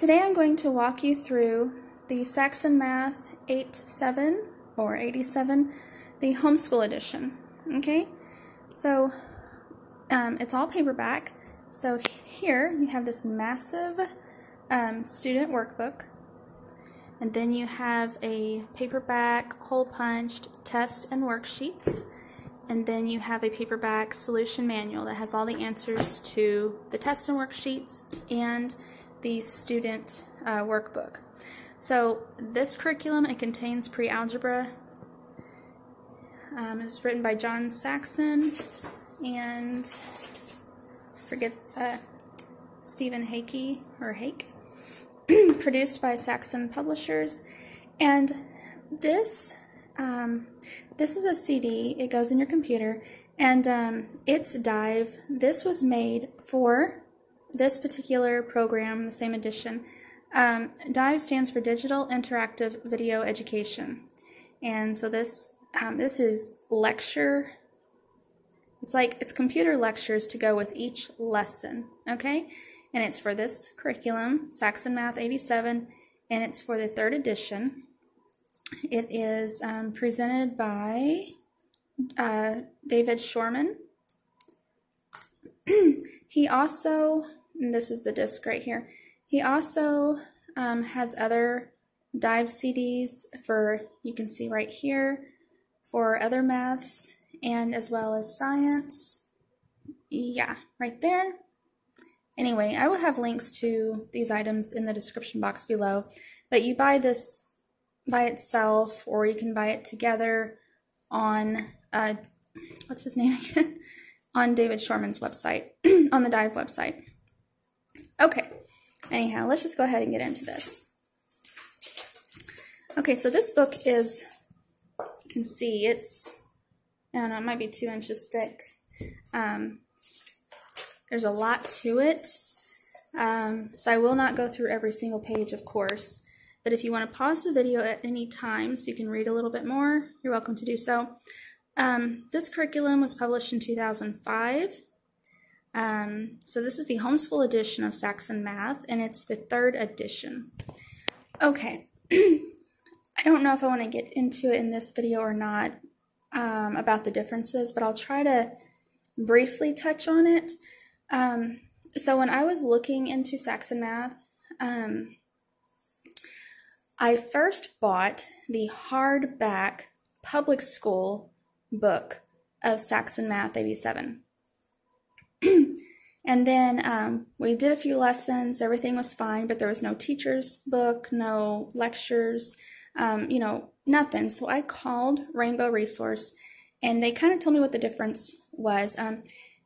Today I'm going to walk you through the Saxon Math 87 or 87, the Homeschool edition. Okay, so it's all paperback. So here you have this massive student workbook, and then you have a paperback hole-punched test and worksheets, and then you have a paperback solution manual that has all the answers to the test and worksheets and the student workbook. So this curriculum, it contains pre-algebra. It was written by John Saxon and Stephen Hake or Hake, produced by Saxon Publishers. And this is a CD. It goes in your computer, and it's D.I.V.E. This was made for this particular program, the same edition. D.I.V.E. stands for Digital Interactive Video Education, and so this is lecture. It's computer lectures to go with each lesson, okay? And it's for this curriculum, Saxon Math 87, and it's for the 3rd edition. It is presented by David Shorman. He also, and this is the disc right here, he also has other D.I.V.E. CDs for, you can see right here, for other maths and as well as science. Yeah, right there. Anyway, I will have links to these items in the description box below, but you buy this by itself, or you can buy it together on, what's his name again? On David Shorman's website, on the D.I.V.E. website. Okay, anyhow, let's just go ahead and get into this. Okay, so this book is, you can see it's, I don't know, it might be 2 inches thick. There's a lot to it, so I will not go through every single page, of course, but if you want to pause the video at any time so you can read a little bit more, you're welcome to do so. This curriculum was published in 2005. So this is the Homeschool edition of Saxon Math, and it's the 3rd edition. Okay, I don't know if I want to get into it in this video or not about the differences, but I'll try to briefly touch on it. So when I was looking into Saxon Math, I first bought the hardback public school book of Saxon Math 87. And then we did a few lessons, everything was fine, but there was no teacher's book, no lectures, you know, nothing. So I called Rainbow Resource, and they kind of told me what the difference was.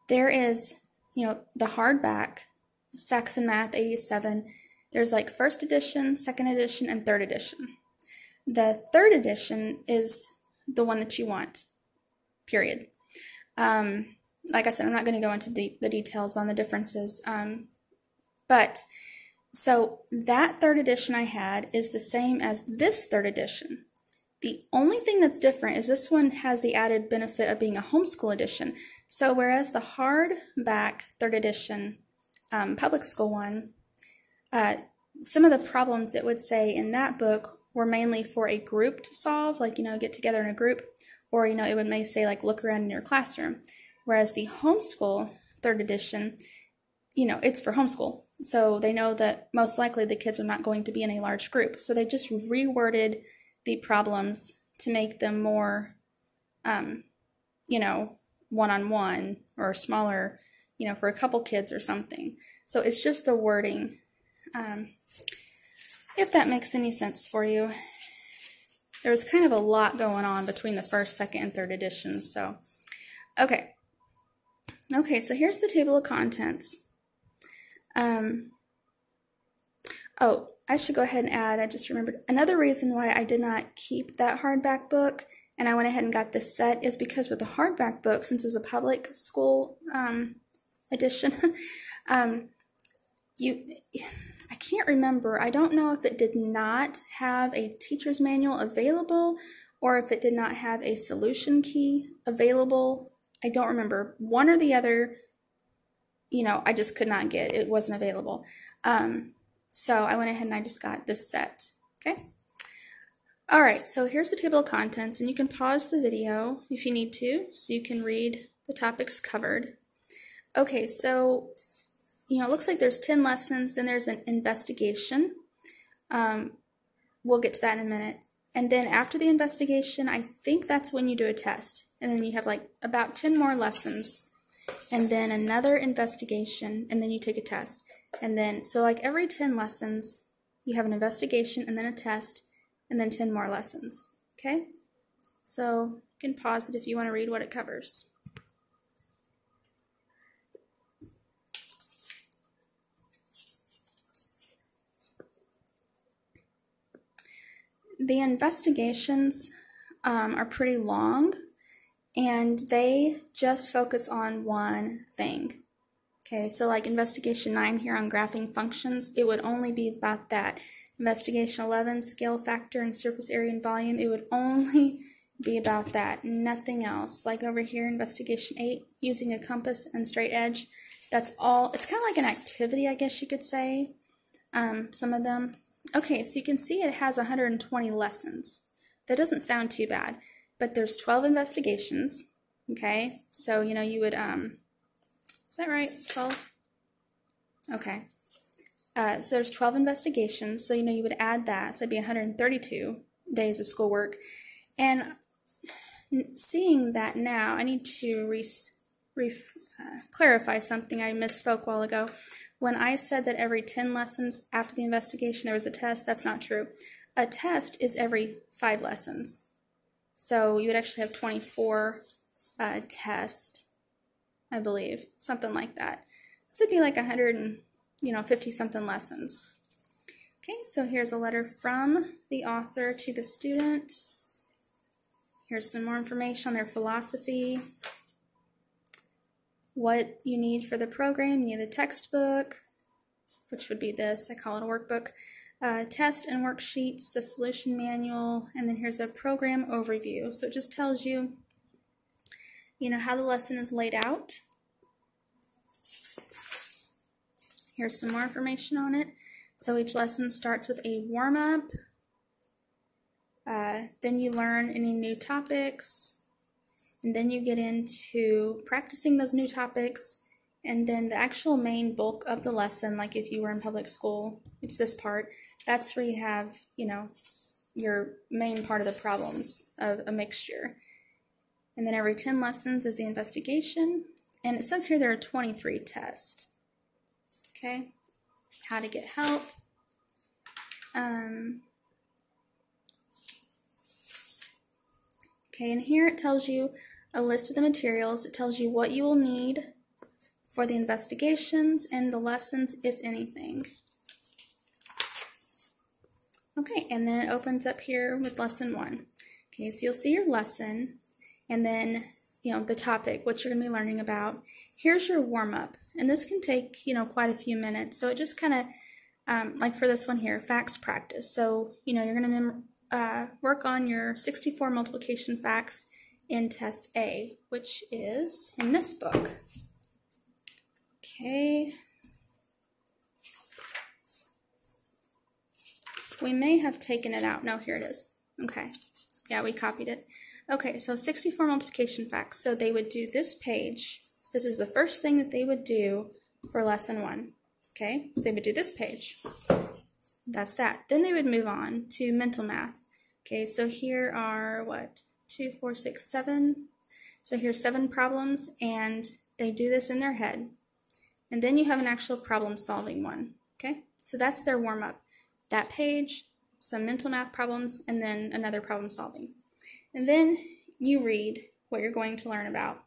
There is, you know, the hardback Saxon Math 87, there's like 1st edition, 2nd edition, and 3rd edition. The 3rd edition is the one that you want, period. Like I said, I'm not going to go into the details on the differences, but so that 3rd edition I had is the same as this 3rd edition. The only thing that's different is this one has the added benefit of being a homeschool edition. So whereas the hardback 3rd edition public school one, some of the problems it would say in that book were mainly for a group to solve, like, you know, get together in a group, or, you know, it may say like look around in your classroom. Whereas the homeschool 3rd edition, you know, it's for homeschool. So they know that most likely the kids are not going to be in a large group. So they just reworded the problems to make them more, you know, one-on-one or smaller, you know, for a couple kids or something. So it's just the wording, if that makes any sense for you. There was kind of a lot going on between the 1st, 2nd, and 3rd editions. So, okay. Okay, so here's the table of contents. Oh, I should go ahead and add, I just remembered, another reason why I did not keep that hardback book and I went ahead and got this set is because with the hardback book, since it was a public school edition, I can't remember, I don't know if it did not have a teacher's manual available or if it did not have a solution key available. I don't remember. One or the other, you know, I just could not get. It wasn't available. So I went ahead and I just got this set, okay? All right, so here's the table of contents, and you can pause the video if you need to, so you can read the topics covered. Okay, so, it looks like there's 10 lessons, then there's an investigation. We'll get to that in a minute. And then after the investigation, I think that's when you do a test. And then you have like about 10 more lessons, and then another investigation, and then you take a test. And then, so like every 10 lessons, you have an investigation and then a test, and then 10 more lessons, okay? So you can pause it if you want to read what it covers. The investigations are pretty long, and they just focus on one thing. Okay, so like investigation 9 here on graphing functions, it would only be about that. Investigation 11, scale factor and surface area and volume, it would only be about that, nothing else. Like over here, investigation 8, using a compass and straight edge, that's all. It's kind of like an activity, I guess you could say, some of them. Okay, so you can see it has 120 lessons. That doesn't sound too bad, but there's 12 investigations, okay? So, you would, is that right, 12? Okay. So there's 12 investigations, so, you would add that, so it'd be 132 days of schoolwork. And seeing that now, I need to clarify something I misspoke a while ago. When I said that every 10 lessons after the investigation there was a test, that's not true. A test is every 5 lessons. So you would actually have 24 tests, I believe, something like that. This would be like 150 something lessons. Okay, so here's a letter from the author to the student. Here's some more information on their philosophy. What you need for the program, you need the textbook, which would be this, I call it a workbook, test and worksheets, the solution manual, and then here's a program overview. So it just tells you, how the lesson is laid out. Here's some more information on it. So each lesson starts with a warm-up. Then you learn any new topics. And then you get into practicing those new topics, and then the actual main bulk of the lesson, like if you were in public school, it's this part, that's where you have, your main part of the problems of a mixture. And then every 10 lessons is the investigation, and it says here there are 23 tests. Okay, how to get help. Okay, and here it tells you a list of the materials. It tells you what you will need for the investigations and the lessons, if anything. Okay, and then it opens up here with lesson 1. Okay, so you'll see your lesson, and then, the topic, what you're going to be learning about. Here's your warm-up, and this can take, quite a few minutes. So it just kind of, like for this one here, facts practice. So, you're going to work on your 64 multiplication facts in test A, which is in this book. Okay. We may have taken it out. No, here it is. Okay. Yeah, we copied it. Okay, so 64 multiplication facts. So they would do this page. This is the first thing that they would do for lesson 1. Okay, so they would do this page. That's that. Then they would move on to mental math. Okay, so here are, 2, 4, 6, 7. So here's 7 problems, and they do this in their head. And then you have an actual problem-solving one. Okay, so that's their warm-up. That page, some mental math problems, and then another problem-solving. And then you read what you're going to learn about.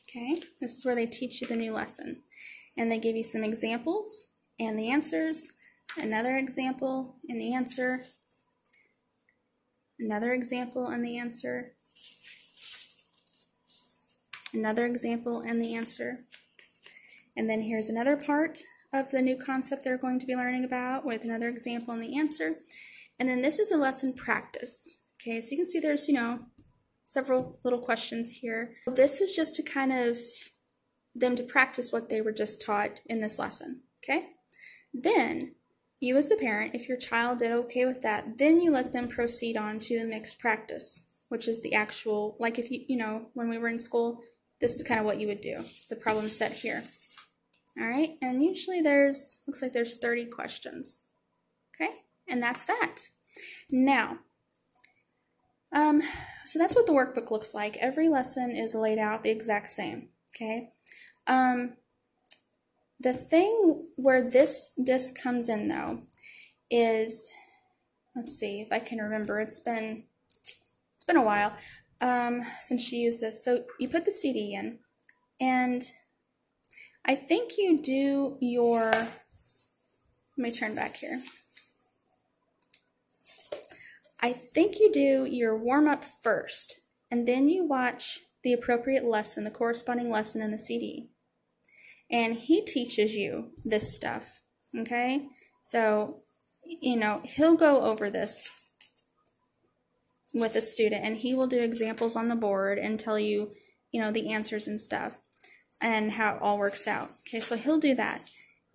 Okay, this is where they teach you the new lesson. And they give you some examples and the answers, another example and the answer, another example and the answer, another example and the answer. And then here's another part of the new concept they're going to be learning about with another example and the answer. And then this is a lesson practice. Okay, so you can see there's, several little questions here. This is just to kind of them to practice what they were just taught in this lesson. Okay, Then, you as the parent, if your child did okay with that, then you let them proceed on to the mixed practice, which is the actual, like if you know, when we were in school, this is kind of what you would do. The problem set here. All right, and usually looks like there's 30 questions. Okay, and that's that. Now, so that's what the workbook looks like. Every lesson is laid out the exact same. Okay. The thing where this disc comes in, though, is, let's see if I can remember. It's been a while since she used this. So you put the CD in, and I think you do your, let me turn back here. I think you do your warm-up first, and then you watch the appropriate lesson, the corresponding lesson in the CD. And he teaches you this stuff, okay? So, you know, he'll go over this with a student, and he will do examples on the board and tell you, you know, the answers and stuff and how it all works out. Okay, so he'll do that.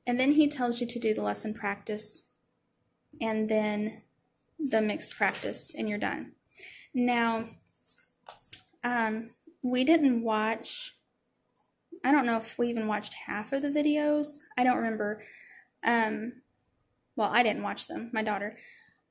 And then he tells you to do the lesson practice and then the mixed practice, and you're done. Now, we didn't watch, I don't know if we even watched half of the videos. I don't remember. Well, I didn't watch them, my daughter.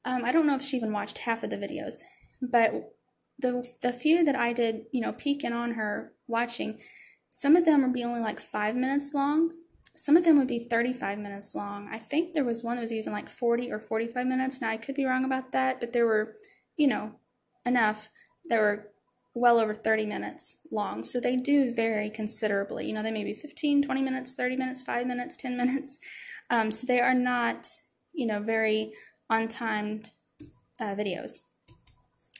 I don't know if she even watched half of the videos, but the few that I did, you know, peek in on her watching, some of them would be only like 5 minutes long. Some of them would be 35 minutes long. I think there was one that was even like 40 or 45 minutes. Now, I could be wrong about that, but there were, you know, enough that were well over 30 minutes long. So they do vary considerably. You know, they may be 15, 20 minutes, 30 minutes, 5 minutes, 10 minutes. So they are not, you know, very on-timed videos.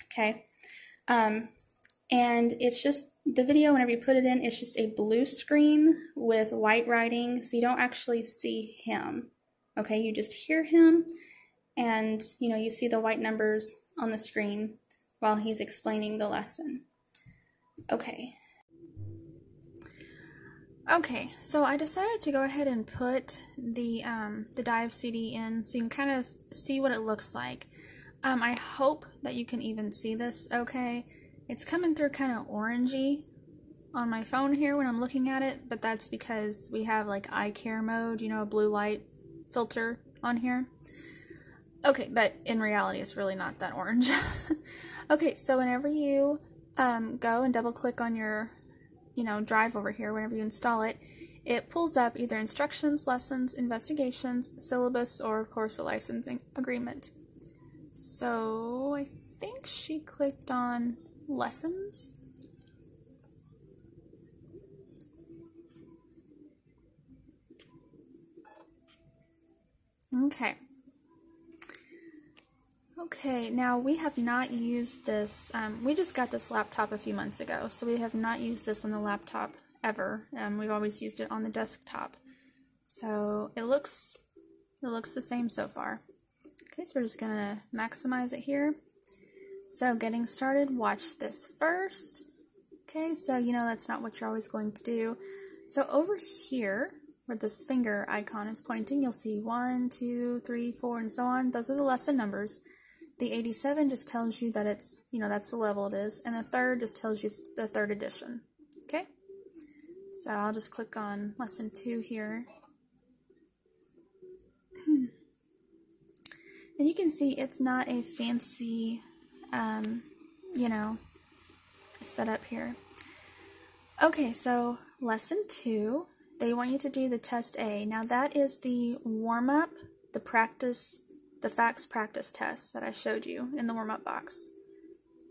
Okay. And it's just, the video, whenever you put it in, it's just a blue screen with white writing, so you don't actually see him. Okay, you just hear him, and, you know, you see the white numbers on the screen while he's explaining the lesson. Okay. Okay, so I decided to go ahead and put the D.I.V.E CD in so you can kind of see what it looks like. I hope that you can even see this okay. It's coming through kind of orangey on my phone here when I'm looking at it, but that's because we have like eye care mode, you know, a blue light filter on here. Okay, but in reality it's really not that orange. Okay, so whenever you go and double click on your, you know, drive over here, whenever you install it, it pulls up either instructions, lessons, investigations, syllabus, or of course a licensing agreement. So I think she clicked on lessons. Okay. Okay, now we have not used this, we just got this laptop a few months ago, so we have not used this on the laptop ever. We've always used it on the desktop. So it looks the same so far. Okay, so we're just gonna maximize it here. So getting started, watch this first. Okay, so you know that's not what you're always going to do. So over here, where this finger icon is pointing, you'll see 1, 2, 3, 4, and so on. Those are the lesson numbers. The 87 just tells you that it's, you know, that's the level it is, and the third just tells you it's the third edition. Okay? So I'll just click on lesson 2 here. And you can see it's not a fancy, you know, setup here. Okay, so lesson 2, they want you to do the test A. Now that is the warm-up, the practice, the facts practice test that I showed you in the warm-up box.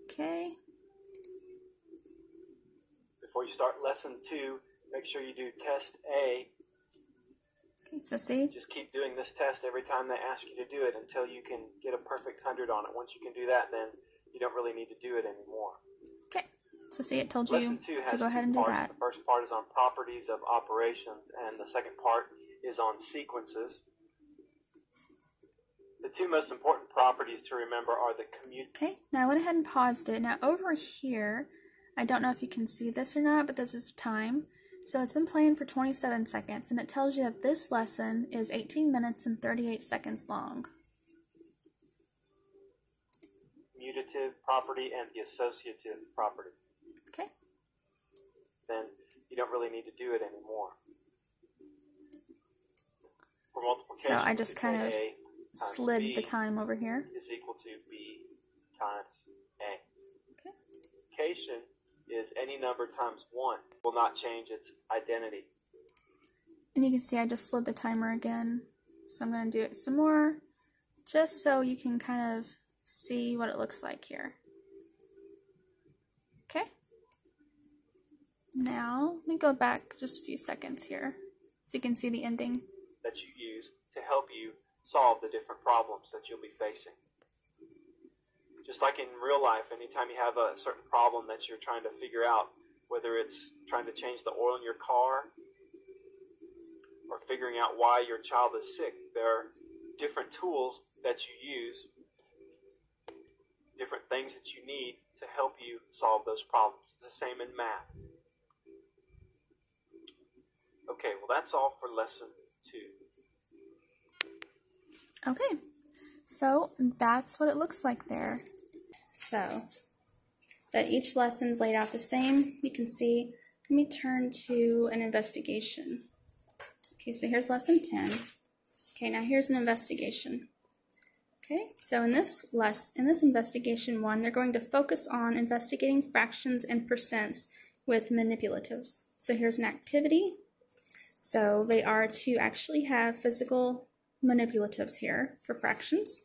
Okay. Before you start lesson 2, make sure you do test A. Okay, so see? Just keep doing this test every time they ask you to do it until you can get a perfect 100 on it. Once you can do that, then you don't really need to do it anymore. Okay. So see, it told you Lesson 2 has to go ahead and two do parts. that. The first part is on properties of operations, and the second part is on sequences. The two most important properties to remember are the Okay, now I went ahead and paused it. Now over here, I don't know if you can see this or not, but this is time. So it's been playing for 27 seconds, and it tells you that this lesson is 18 minutes and 38 seconds long. Commutative property and the associative property. Okay. Then you don't really need to do it anymore. For multiplication, So I just kind of slid B the time over here. is equal to B times A. Okay. Multiplication is any number times 1. Will not change its identity. And you can see I just slid the timer again. So I'm going to do it some more, just so you can kind of see what it looks like here. Okay. Now, let me go back just a few seconds here, so you can see the ending. That you use to help you solve the different problems that you'll be facing. Just like in real life, anytime you have a certain problem that you're trying to figure out, whether it's trying to change the oil in your car or figuring out why your child is sick, there are different tools that you use, different things that you need to help you solve those problems. It's the same in math. Okay, well that's all for lesson 2. Okay, so that's what it looks like there. So, that each lesson's laid out the same. You can see, let me turn to an investigation. Okay, so here's lesson 10. Okay, now here's an investigation. Okay, so in this investigation 1, they're going to focus on investigating fractions and percents with manipulatives. So here's an activity. So they are to actually have physical manipulatives here for fractions.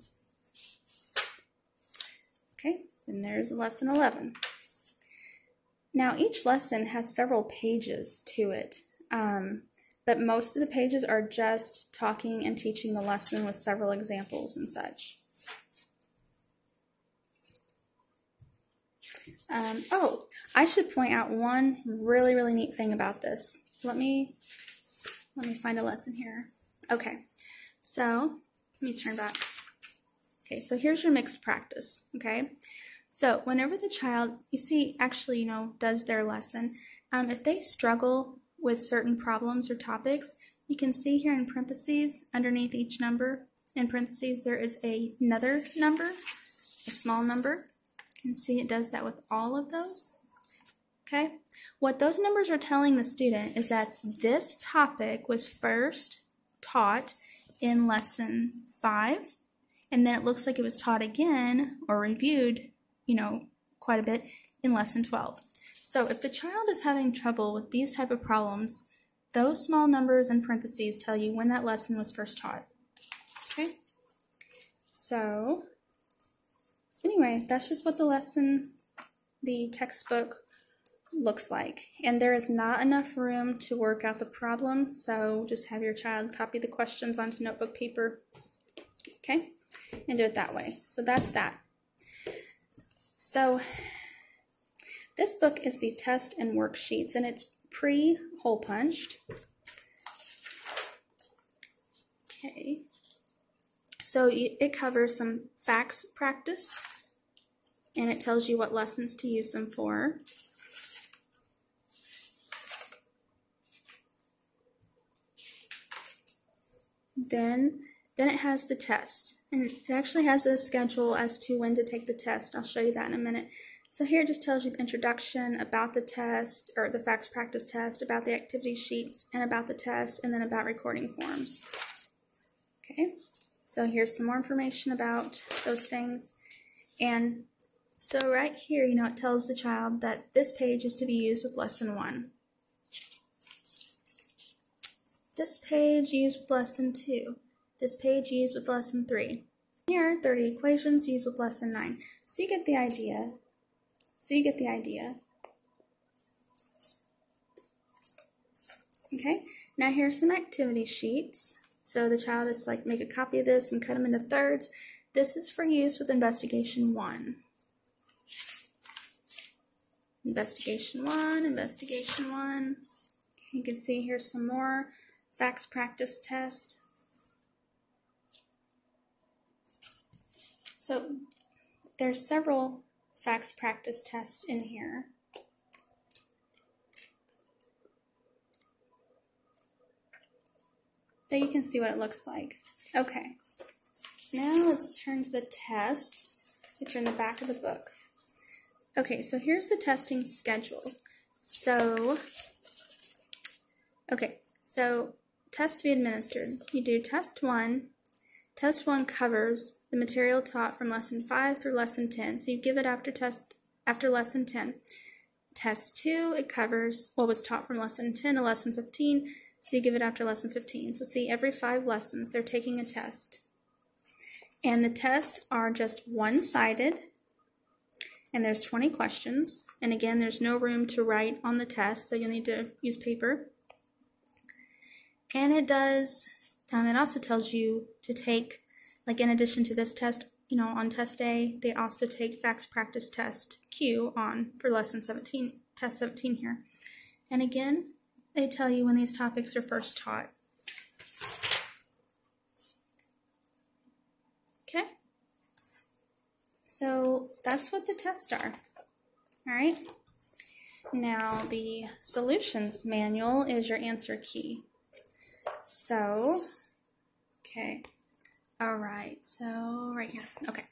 Okay, then there's lesson 11. Now each lesson has several pages to it, but most of the pages are just talking and teaching the lesson with several examples and such. Oh, I should point out one really neat thing about this. Let me find a lesson here. Okay, so let me turn back. Okay, so here's your mixed practice, okay? So whenever the child, you see, actually, does their lesson, if they struggle with certain problems or topics, you can see here in parentheses, underneath each number, in parentheses, there is another number, a small number. You can see it does that with all of those, okay? What those numbers are telling the student is that this topic was first taught in lesson 5, and then it looks like it was taught again or reviewed, quite a bit in lesson 12. So if the child is having trouble with these type of problems, those small numbers in parentheses tell you when that lesson was first taught. Okay? So, anyway, that's just what the textbook looks like. And there is not enough room to work out the problem, so just have your child copy the questions onto notebook paper. Okay? And do it that way. So that's that. So this book is the test and worksheets, and it's pre-hole punched. Okay. So it covers some facts practice, and it tells you what lessons to use them for. Then it has the test, and it actually has a schedule as to when to take the test. I'll show you that in a minute. So here it just tells you the introduction, about the test, or the facts practice test, about the activity sheets, and about the test, and then about recording forms. Okay, so here's some more information about those things. And so right here, it tells the child that this page is to be used with lesson 1. This page used with lesson 2. This page used with lesson 3. Here, 30 equations used with lesson 9. So you get the idea. Okay, now here's some activity sheets. So the child is to make a copy of this and cut them into thirds. This is for use with investigation 1. Investigation 1. Okay, you can see here's some more facts practice test. So there's several facts practice tests in here. that you can see what it looks like. Okay, now let's turn to the test, which are in the back of the book. Okay, so here's the testing schedule. So test to be administered. You do test 1. Test 1 covers the material taught from lesson 5 through lesson 10. So you give it after lesson 10. Test 2, it covers what was taught from lesson 10 to lesson 15. So you give it after lesson 15. So see, every 5 lessons, they're taking a test. And the tests are just one-sided. And there's 20 questions. And again, there's no room to write on the test, so you'll need to use paper. And it also tells you to take, like in addition to this test, on test A, they also take facts practice test Q on for lesson 17, test 17 here. And again, they tell you when these topics are first taught. Okay? So that's what the tests are. All right? Now the solutions manual is your answer key. So, okay. All right, so right here. Okay.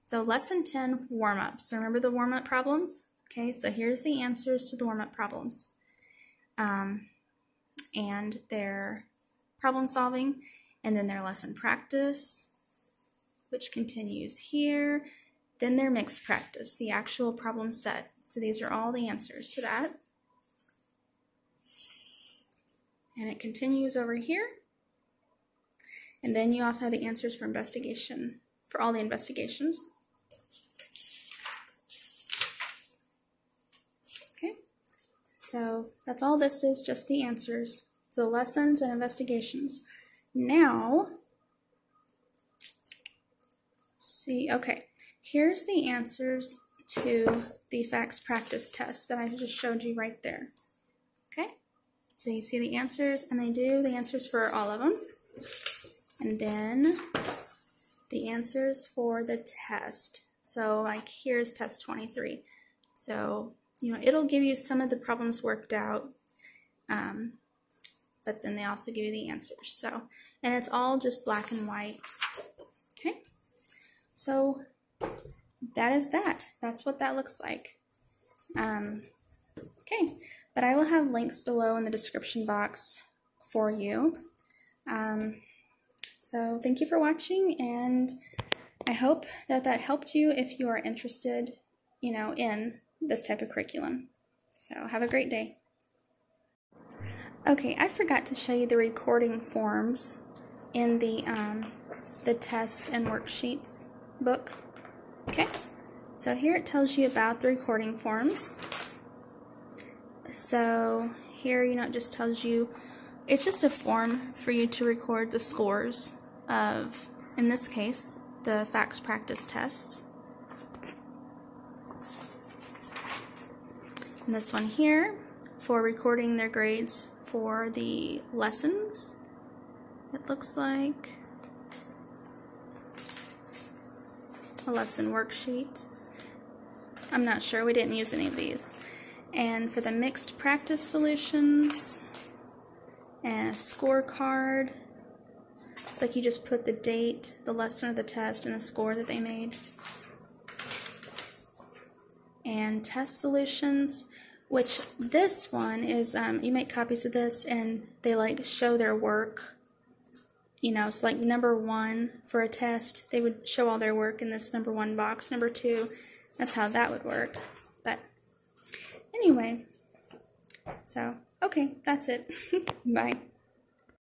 So lesson 10, warm-up. So remember the warm-up problems? Okay, so here's the answers to the warm-up problems. And their problem solving, and then their lesson practice, which continues here. Then their mixed practice, the actual problem set. So these are all the answers to that. And it continues over here. And then you also have the answers for investigation, for all the investigations. Okay, so that's all this is, just the answers to the lessons and investigations. Now, see, okay, here's the answers to the facts practice tests that I just showed you right there. Okay, so you see the answers, and they do the answers for all of them. And then the answers for the test. So like here's test 23. So, it'll give you some of the problems worked out, but then they also give you the answers. So, and it's all just black and white. Okay, so that is that. That's what that looks like. Okay, but I will have links below in the description box for you. So thank you for watching, and I hope that helped you if you are interested, in this type of curriculum. So have a great day. Okay, I forgot to show you the recording forms in the test and worksheets book. Okay, so here it tells you about the recording forms. So here, it just tells you, it's just a form for you to record the scores of, in this case, the facts practice test. And this one here for recording their grades for the lessons, it looks like. A lesson worksheet. I'm not sure, we didn't use any of these. And for the mixed practice solutions, and a scorecard. It's like you just put the date, the lesson or the test, and the score that they made. And test solutions, which this one is, you make copies of this and they show their work. It's like number 1 for a test, they would show all their work in this number 1 box. Number 2, that's how that would work. But anyway, so, okay, that's it. Bye.